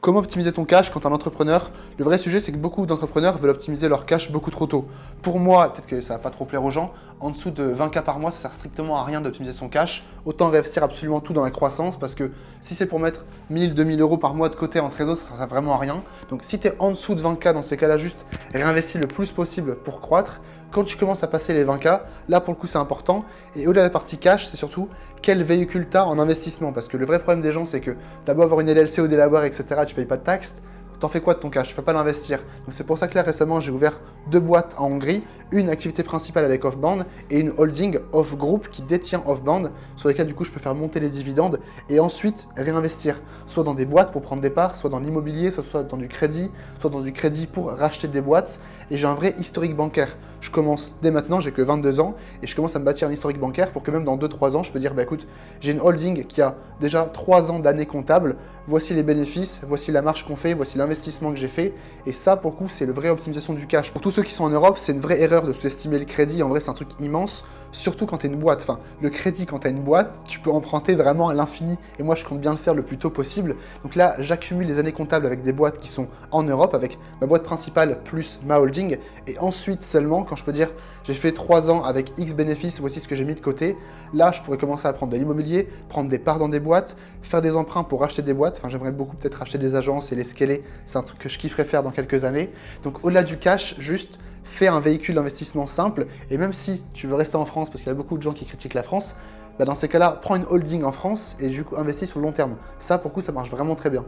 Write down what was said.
Comment optimiser ton cash quand tu es un entrepreneur? Le vrai sujet, c'est que beaucoup d'entrepreneurs veulent optimiser leur cash beaucoup trop tôt. Pour moi, peut-être que ça va pas trop plaire aux gens, en dessous de 20K par mois, ça sert strictement à rien d'optimiser son cash. Autant réinvestir absolument tout dans la croissance parce que si c'est pour mettre 1000, 2000 euros par mois de côté en trésor, ça sert vraiment à rien. Donc si tu es en dessous de 20K, dans ces cas-là, juste réinvestis le plus possible pour croître. Quand tu commences à passer les 20K, là pour le coup c'est important. Et au-delà de la partie cash, c'est surtout quel véhicule tu as en investissement. Parce que le vrai problème des gens, c'est que tu as beau avoir une LLC au Delaware, etc., tu ne payes pas de taxes. T'en fais quoi de ton cash? Tu ne peux pas l'investir. Donc c'est pour ça que là récemment j'ai ouvert 2 boîtes en Hongrie, une activité principale avec Offbound et une holding Off Group qui détient Offbound, sur lesquelles du coup je peux faire monter les dividendes et ensuite réinvestir, soit dans des boîtes pour prendre des parts, soit dans l'immobilier, soit dans du crédit, soit dans du crédit pour racheter des boîtes. Et j'ai un vrai historique bancaire. Je commence dès maintenant, j'ai que 22 ans et je commence à me bâtir un historique bancaire pour que même dans 2-3 ans, je peux dire bah écoute, j'ai une holding qui a déjà 3 ans d'années comptables, voici les bénéfices, voici la marge qu'on fait, voici l'investissement que j'ai fait. Et ça, pour le coup, c'est la vraie optimisation du cash. Pour tous ceux qui sont en Europe, c'est une vraie erreur de sous-estimer le crédit. En vrai, c'est un truc immense, surtout quand tu es une boîte. Enfin, le crédit, quand tu as une boîte, tu peux emprunter vraiment à l'infini. Et moi, je compte bien le faire le plus tôt possible. Donc là, j'accumule les années comptables avec des boîtes qui sont en Europe, avec ma boîte principale plus ma holding. Et ensuite seulement, quand je peux dire j'ai fait 3 ans avec X bénéfices, voici ce que j'ai mis de côté, là, je pourrais commencer à prendre de l'immobilier, prendre des parts dans des boîtes, faire des emprunts pour racheter des boîtes. Enfin, j'aimerais beaucoup peut-être acheter des agences et les scaler. C'est un truc que je kifferais faire dans quelques années. Donc au-delà du cash, juste fais un véhicule d'investissement simple. Et même si tu veux rester en France, parce qu'il y a beaucoup de gens qui critiquent la France, bah dans ces cas-là, prends une holding en France et du coup investis sur le long terme. Ça, pour le coup, ça marche vraiment très bien.